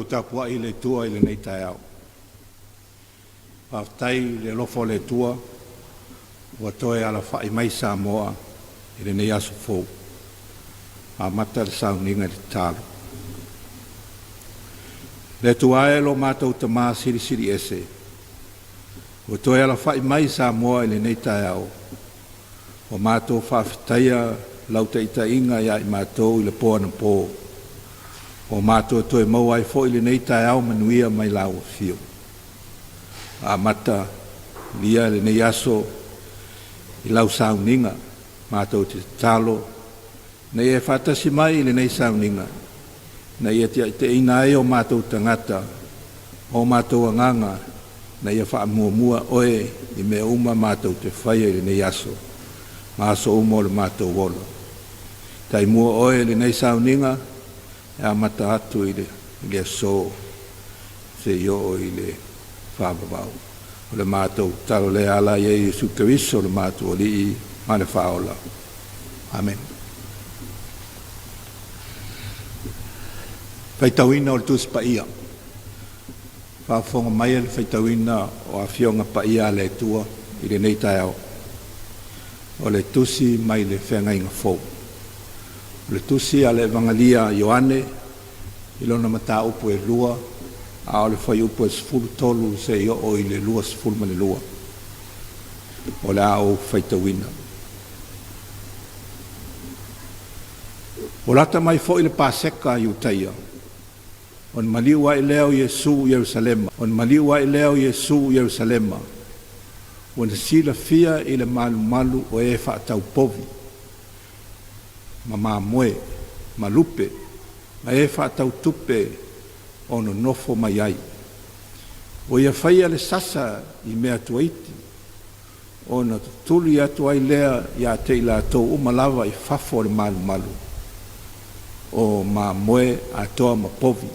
Tapua i le tua i le nei tai au. Paftai le lofo le tua, ua toe ala whai mai Samoa i le nei aso fōu. A mata le sauninga le talo. Le tua e lo mātou ta maa siri siri ese. Ua toe ala whai mai Samoa i le nei tai au. O mātou whawhitaia lauta ita inga ia i mātou i le poa na pō. O mātua toe mau ai fo ili nei tai au manuia mai lau fio. A mata lia le nei aso i lau sauninga mātua te talo. Nei e whatasi mai ili nei sauninga. Nei e te ina e o mātua tangata o mātua nganga. Nei e wha mua oe i mea uma mātua te whaia ili nei aso. Māso umo le mātua wola. Tai mua oe ili nei sauninga. E mata atu i le so se yo i le whababau. O le mātou talo le ala i Yesu Keriso le mātou li i mane whaola. Amen. Whaitawina o le tusi pa ia. Whaafonga mai le whaitawina o a fionga pa ia le tua i le neitai au. O le tusi mai le whengainga fōu. Le tusi ale evangelia Ioane, ilona mata upo e lua, a ole fai upo e sfulu tolu se i o i le lua sfulu ma le lua. O le a o whaitawina. O lata mai fo i le paseka i utaia. On maliwa i leo Yesu Yerusalema. On maliwa i leo Yesu Yerusalema. On sila fia i le malu malu o e whaatau povi. Ma moe, ma lupe, ma e whaatau tupe o no nofo mai ai. O ia whaia le sasa i mea tuaiti, o na tuli atu ai lea ia te ila tau umalawa i fafo le malu malu. O ma moe a toa ma povi.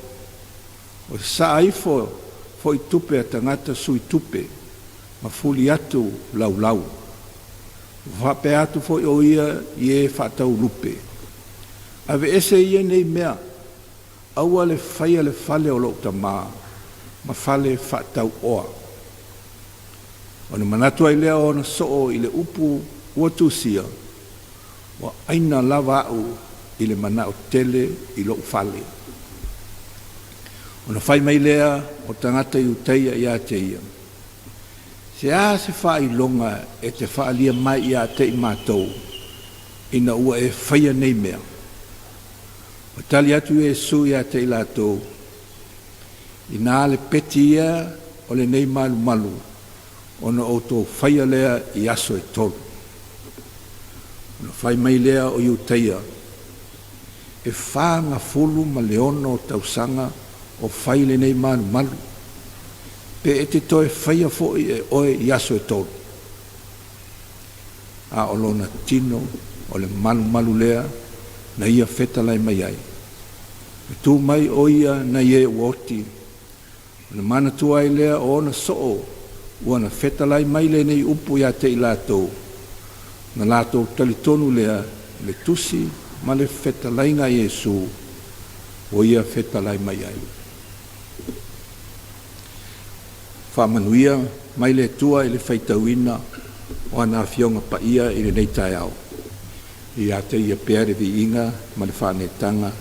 O sa aifo fo i tupe a tangata sui tupe, ma fuli atu lau lau. Whape atu fo i o ia i e whaatau lupe. Ave ese ia nei mea, aua le whaia le fale o loo ta maa, ma fale whaatau oa. O na manatu ai lea o na soo i le upu uatusia, wa aina lava au i le manao tele i loo fale. O na whai mai lea o tangata i uteia i a te ia. Se a se whai longa e te whaalia mai i a te i mātou, ina ua e whaia nei mea. O tali atu Yesu i a te i lātou, i nā le peti ia o le nei malu malu, o na o tō whaia lea i aso e tolu. O na whai mai lea o iuteia, e whanga fulu ma leono tausanga o whai le nei malu malu, pe e te toe whaia fo i oe i aso e tolu. A o lona tino o le malu malu lea, na ia feta lai mai ai. E tū mai o ia na ie uoti. Na mana tu ai lea o na soo, ua na feta lai mai le nei upu ia te i lātou. Na lātou talitonu lea, le tusi ma le feta lai ngā Yesu, o ia feta lai mai ai. Whamanuia mai le tua i le whaitauina o ana fionga pa ia i le nei tai au. I ate ia pere vi inga ma le whanetanga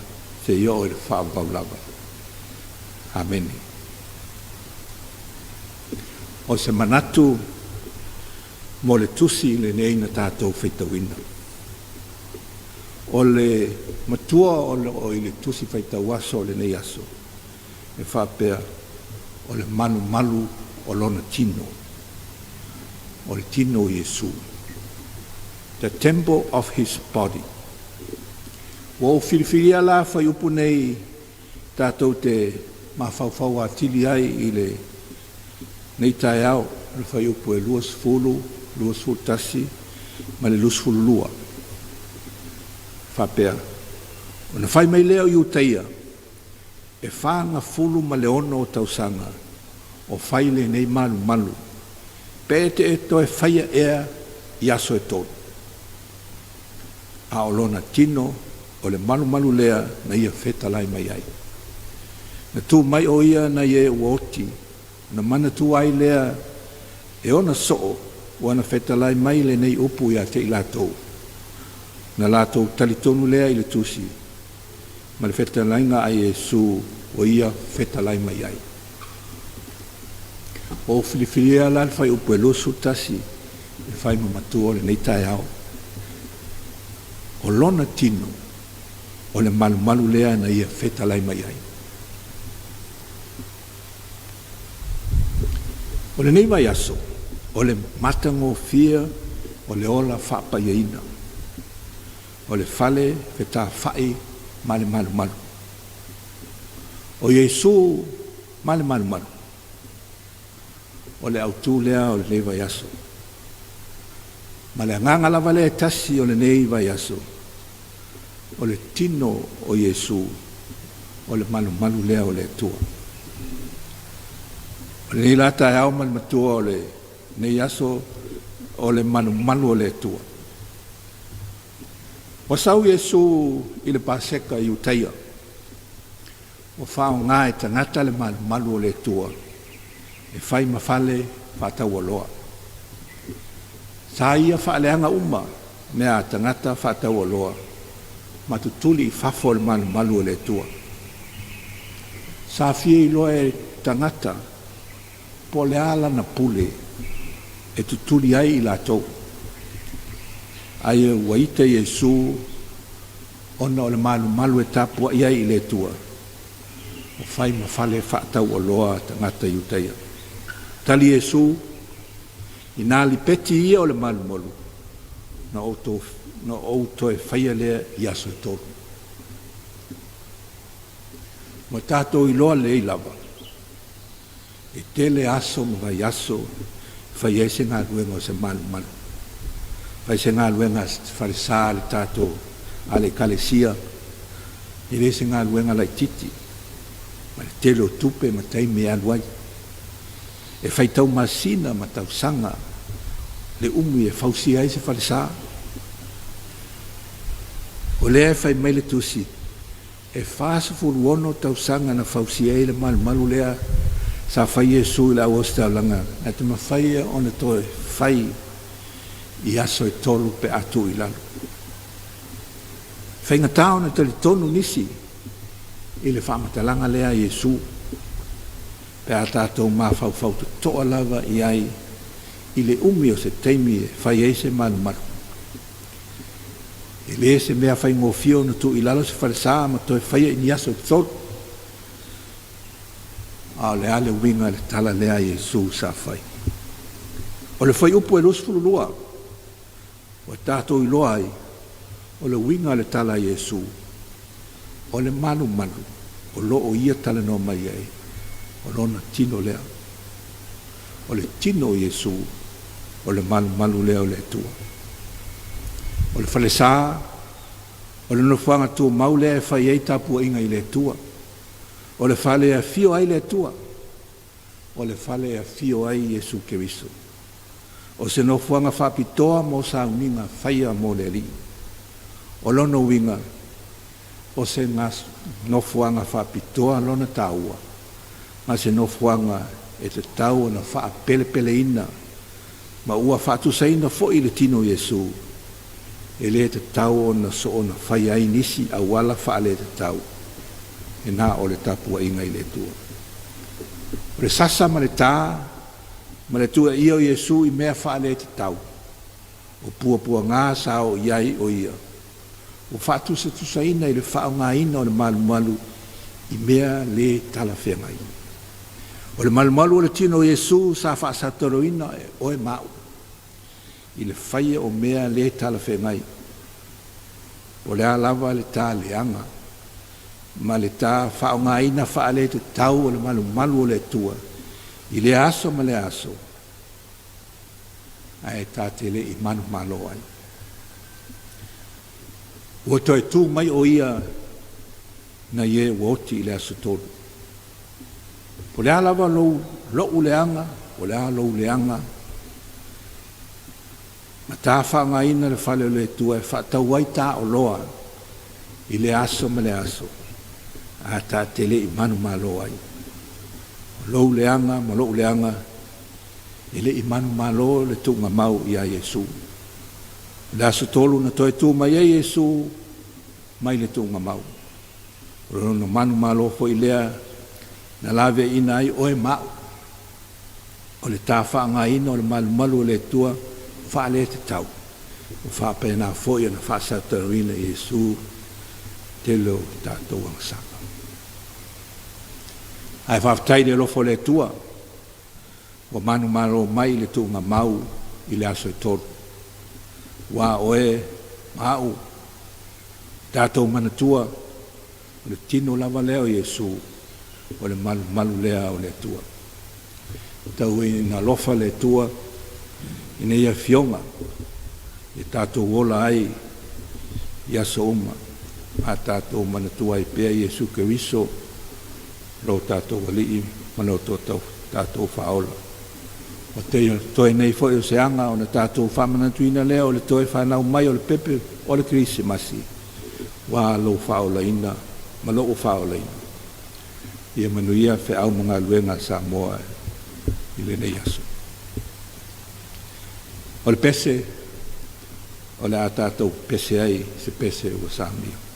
se io o le whaavaulava. Amen. O se manatu mo le tusi le nei na tātou whaitawina. O le matua o le tusi whaitawaso o le nei aso. E whapea o le manu malu o lona tino. O le tino Yesu. The temple of his body. Wo filifilia la fa yupu nei tātou te mawhauwhau atili ai i le nei tae au, le whai upu e luas fulu tasi, ma le lus fulu lua. Whapea. O na whai mai leo i utaia, e whanga fulu ma le ono o tausanga, o whai le nei malu. Pete e to e whaia ea i aso e tonu. A o lona tino, o le malu lea na ia whetalai mai ai. Na tū mai o ia na ia uoti, na mana tū ai lea e ona soo, wana whetalai mai le nei upu ia te i lātou. Na lātou talitonu lea i le tūsi, ma le whetalai ngā ai e su o ia whetalai mai ai. O filifilia la le whai upu e losu tasi, le whai mamatu o le nei tae au. O lona tino, o le malu lea na ia whetalai mai ai. O le nei mai aso, o le matango fia, o le ola whapa iaina. O le fale whetā whai ma le malu. O Iesu ma le malu. O le autu lea o le nei vai aso. Ma le nganga lava le tasi o le nei vai aso. O le tino o Iesu, o le malu lea o le tua. O le nei lata e au ma le matua o le nei aso, o le malu o le tua. O sau Iesu i le paseka i utaia. O whao ngā e tangata le malu o le tua. E whai mawhale whātau o loa. Sa ia whaaleanga uma mea tangata whātau o loa. Matutuli i whafo le malu o le tua. Sa fie i loa e tangata po le ala na pule e tutuli ai i lātou. Ai e waita Iesu ona o le malu e tapua iai i le tua. O whai mawhale whaatau o loa tangata i utaia. Tali Iesu i nā li peti ia o le malu na outo e whaia lea i aso e tolu. Mo tātou i loa le i lava. E tele aso mo vai aso whai eise ngā luenga o se malu. Whai se ngā luenga wharisā le tātou a le kalesia. I reise ngā luenga lai titi. Ma le tele o tupe ma taime aluai. E whai tau masina ma tau sanga. Le umi e whausi ai se wharisā. O lea e whai mai le tusi. E whaasa furu ono tau sanga na whausi ai le malu lea. Sa whai e sui la osta langa. Na te mawhai e ona toi whai i aso e tolu pe atu i lalo. Whai ngatao na tali tonu nisi. I le whamatalanga lea Iesu. Pe a tātou mawhau te toa lava i ai. I le umi o se teimi e whai eise malu. I le se mea whai ngofio na tu i lalo se wharesā ma toi whai e ni aso e tolu. A le ale winga le tala lea Iesu sa whai. O le whai upu e lusfulu lua. O tātou i loa ai. O le winga le tala Iesu. O le malu. O lo o ia tala no mai ai. O lona tino lea. O le tino Iesu. O le malu lea o le tua. O le whalesā. O le nofuanga tua mau lea e whai ei tapua inga i le tua. O le whale a fio ai le tua. O le whale a fio ai Iesu Keriso. O se nofuanga whapitoa mo sa uninga whaia mo le li. O lono winga. O se ngas nofuanga whapitoa lona taua. Ma se nofuanga e te tau na wha pele ina. Ma ua whatu saina fo i le tino Iesu. E le te tau na so na whaia ai nisi a wala wha le te tau. E nā o le tapua inga i le tua. O le sasa ma le tā, ma le tua ia o Iesu i mea wha le te tau. O pua ngā sa o iai o ia. O whatusa tusa ina i le wha o ngā ina o le malu i mea le tala whengai. O le malu o le tino o Iesu sa wha satoro ina o e mau. I le whaia o mea le tala whengai. O le alava le tā le anga. ma le tā whaongaina whaale te tau o le malu malu o le tua. I le aso ma le aso. Ai tā te le I manu malo ai. Ua toi tū mai o ia na ie woti I le aso tolu. Po le alawa lou leanga, o le ala lou leanga, ma tā whaongaina le whale o le tua e whaatau ai tā o loa I le aso ma le aso. A tā te le I manu malo ai. Lou leanga, ma lou leanga, I le I manu malo le tunga mau I a Yesu. Le aso tolu na toi tū mai e Yesu, mai le tunga mau. Rono manu malo fo I lea, na lave ina ai oe mau. O le tā whaangaina o le malu malu le tua, whaale te tau. O whaapena fo I na whaasatarina Yesu, te lo tātou ang sapa. Ai whaftai le lofo le tua, wa manu malo mai le tunga mau I le aso tolu. Wa oe mau, tātou manatua, o le tino lava leo Yesu, o le malu malu lea o le tua. Tau ina lofa le tua, ina ia fionga, I tātou wola ai, I aso uma, a tātou manatua I pea Yesu Keriso, lo tātou walii, mano tātou whaola. O te toi nei fo o seanga, o na tātou whamanatuina lea, o le toi whanau mai o le pepe, o le Krisimasi, wa lo whaola ina, ma lo o whaola ina. Ia manuia fe au mga luenga sa moa I le nei aso. O le pese, o le a tātou pese ai, se pese o sa mia.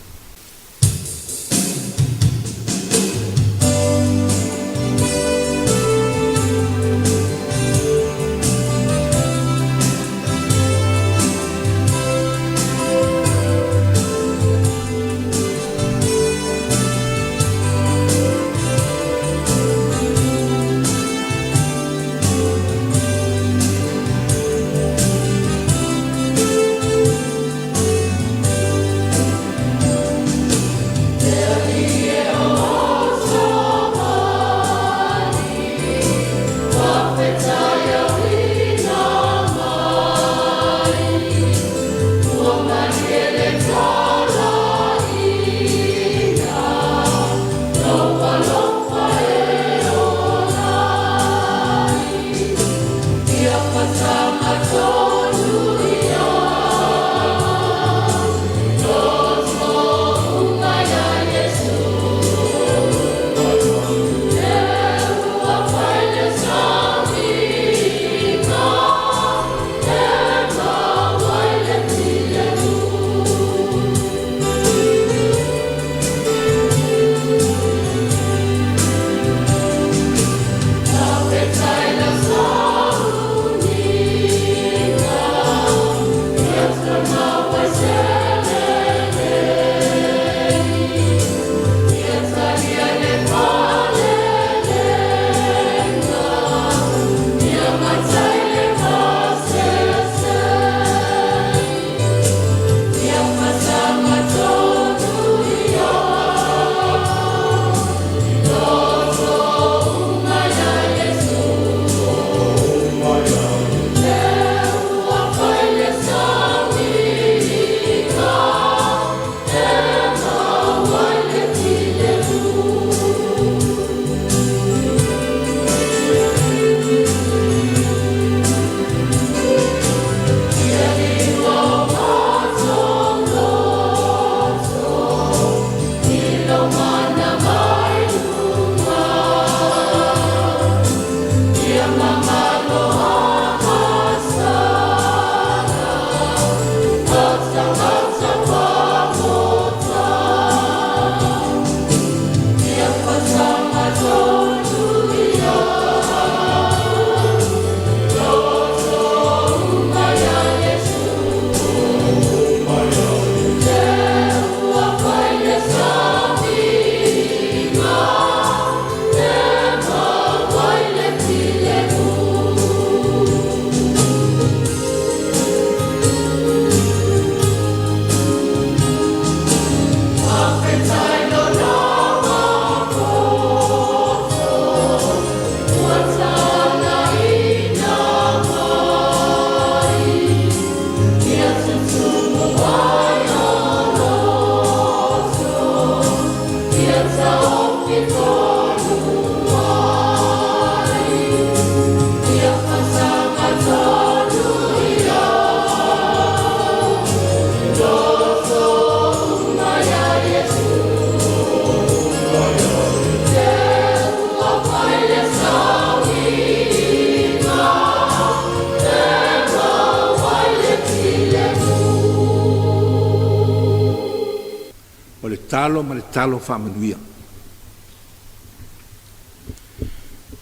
le talo ma le talo whamanuia.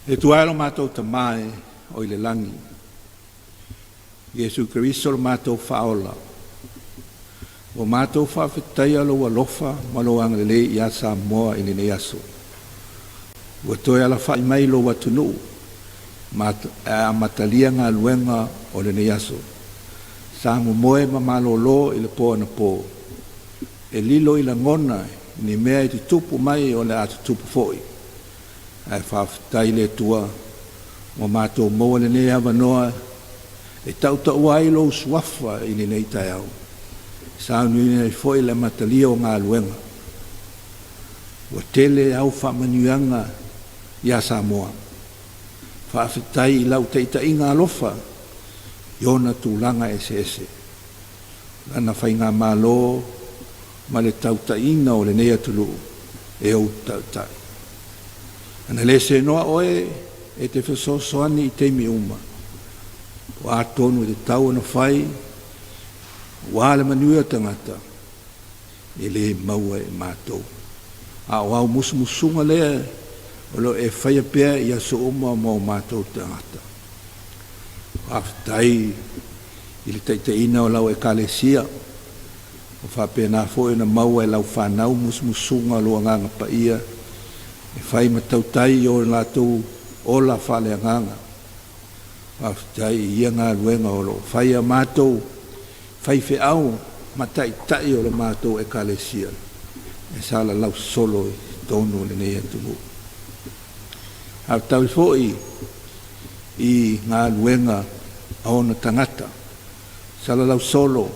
E tuaelo mātou tamae o i le langi. Iesu Keriso lo mātou whaola. O mātou whawhetaia lo alofa ma lo angalele i a Samoa i ne aso. Ua toe ala whai mai lo watunu a matalia ngā luenga o le ne aso. Sa moe ma malolo i le po na po. E lilo i la ngona ni mea i te tupu mai o le atu tupu foi. Ai whawhetai le tua mo mātou moa le ne awanoa e tau ai lo suafa i ni nei tai au. Sa nui nei foi le matalia o ngā luenga. Ua tele au whamanuanga i a Samoa. Whawhetai i lau teita i ngā lofa i ona tūlanga ese. Lana whai ngā mālo ma le tautaina o le nei atulu e au tautai. Ana le se noa oe e te whesosoani i teimi uma. Wa atonu e te tau na whai, wa le manua tangata, e le maua e mātou. A wau musumusunga lea, o lo e whaia pia i aso uma mo mātou tangata. Whawhetai i le taitaina o lau e kalesia, o whapena fōe na maua e lau whanau musumusunga lo nganga pa ia, e whai matautai o lātou o la whale nganga. Whawhetai i ngā luenga o lo whai a mātou, whai whi au, matai tai o le mātou e kalesia, e sala lau solo i tonu le nei atumu. Hau tau fōi i ngā luenga a ona tangata, sala lau solo,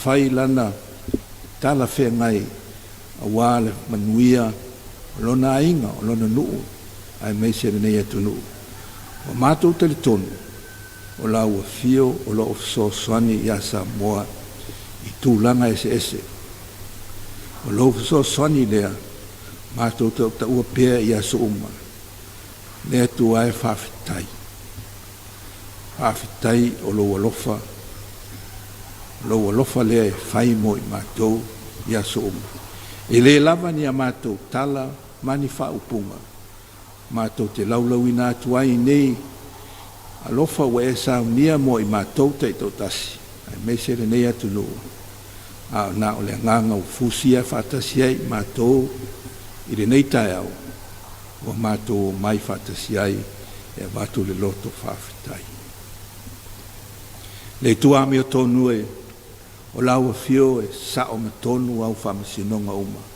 whai lana tala whea ngai a wāle manuia o lona ainga, o lona nuu, ai meise le nei atu nuu. O mātou tali tonu, o lau a fio, o lo so soani i a Samoa, i tūlanga ese. O lo so soani lea, mātou ta ua pēr i a Souma. Lea tu ai whawhetai. Whawhetai o lo alofa, lo alofa lea e whai mo i mātou i a Souma. E le lava ni a mātou tala mani whaupunga. Mātou te laulau i nā tuai nei, alofa ua e saunia mo i mātou te tau tasi. Ai meise le nei atu loo. A nā o le nganga o fusia whatasi ai mātou i le nei tai au. O mātou mai whatasi ai e watu le loto whawhetai. Le tua mi o tonu e o lau a fio e sao ma tonu au whamasinonga uma.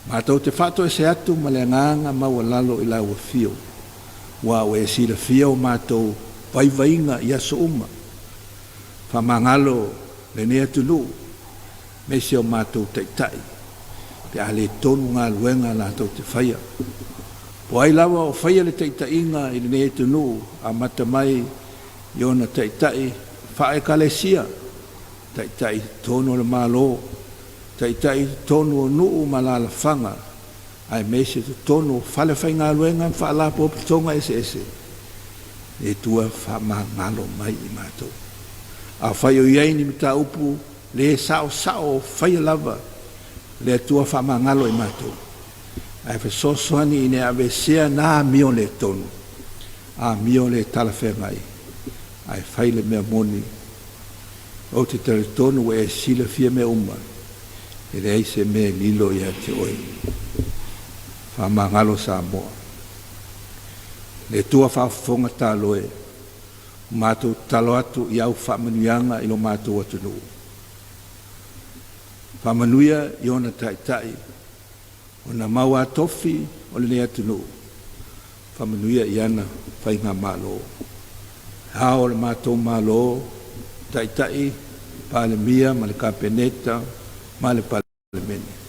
Mātou te whato e se atu ma le nganga maua lalo i lau a fio. Wa o e sila fio mātou vaivainga i aso uma. Whamangalo le nea tunu, me se o mātou teitai. Pe a le tonu ngā luenga lātou te whaia. Po ai lawa o whaia le teitainga i le nea tunu, a mata mai i ona teitai, whae kalesia. Teitai tonu le mālo, teitai tonu o nuu malala whanga, ai meise tu tonu whale whai ngā luenga whaala popitonga ese. E tua whamangalo mai i mātou. A whai o iei ni mita upu, le sao whai lava, le tua whamangalo i mātou. Ai whasosoani i ne awe sea nā mio le tonu, a mio le talawhengai, ai whai le mea moni, o te teritonu e sila fia me uma, e le eise me lilo ia te oi. Whamangalo Samoa. Le tua whawhonga taloe, mātou talo atu i au whamanuianga i lo mātou atu nuu. Whamanuia i ona taitai, ona maua tofi o le atu nuu. Whamanuia i ana whainga malo. Hao le mātou malo, taitai, pale mia, ma le kapeneta, ma le pale mene.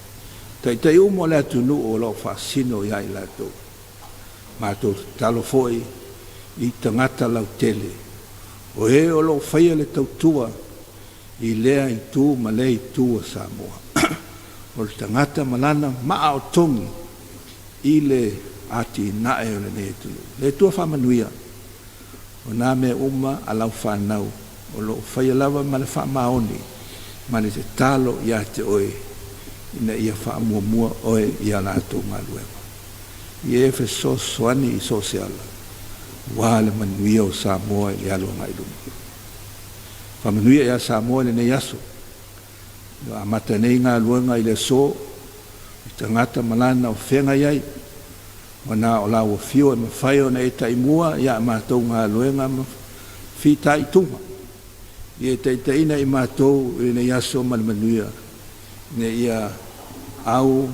Taitai umo le atu nuu o lo whaasino i ai lato. Mātou talo foi i tangata lau tele. O e o lo whaia le tautua i lea i tū ma le i tū a Samoa. O le tangata malana maa o tongi i le ati nae o le ne tulu. Le tua whamanuia. O nā me uma a lau whanau. O lo whaia lava ma le whamaoni. Ma le te talo i a te oe. ina ia whaamua oe ia lātou ngaluenga. I e so soani i sosiala, wā le manuia o Samoa i le alo ngai lunga. Whamanuia ia Samoa le nei aso, a mata nei ngaluenga i le so, i tangata malana o whenga iai, wana o lawa fio e mawhai o nei taimua, ia mātou ngaluenga whita i tunga. I e teiteina i mātou i nei aso manuia, ne ia au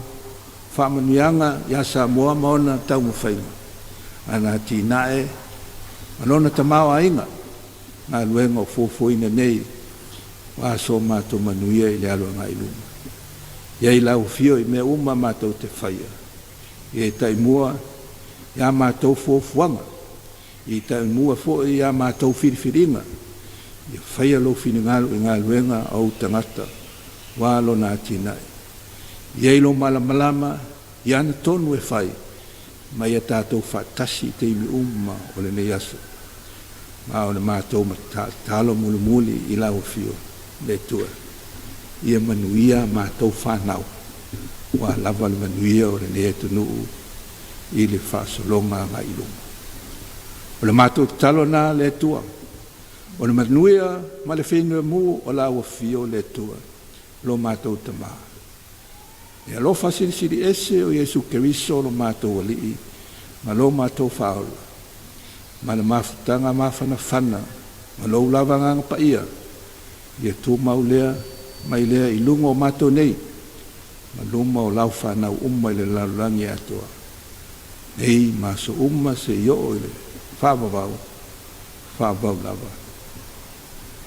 whamanuianga ia Samoa maona tau mawhainga. Ana tinae, manona tamau ainga, ngā luenga o fōfōina nei, wā so mātou manuia i le alo ngai lunga. Iei lau fio i mea uma mātou te whaia. I e taimua, ia mātou fōfuanga. I taimua fō i ia mātou whiriwhiringa. I whaia lo whiningalu i ngā luenga au tangata, wā lo nā tinae. Iei lo malamalama, i ana tonu e whai, mai a tātou whātasi te imi umma o le nei aso. Ma o le mātou ma tālo muli muli i lau fio le tua. Ia manuia mātou whanau. Wa lava le manuia o le nei atunuu i le whāsolonga ngā ilunga. O le mātou talo nā le tua. O le manuia ma le whenua mu o lau fio le tua. Lo mātou tamaa. E alo whasirisiri ese o Jesu Keriso lo mātou alii, ma lo mātou whaola, ma le mawhutanga mawhana whana, ma lo lava nganga pa ia, ia tū mau lea, mai lea i lunga o mātou nei, ma luma o lau whanau umma i le lalurangi atoa. Nei maso umma se i o i le whawawau lava.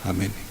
Amen.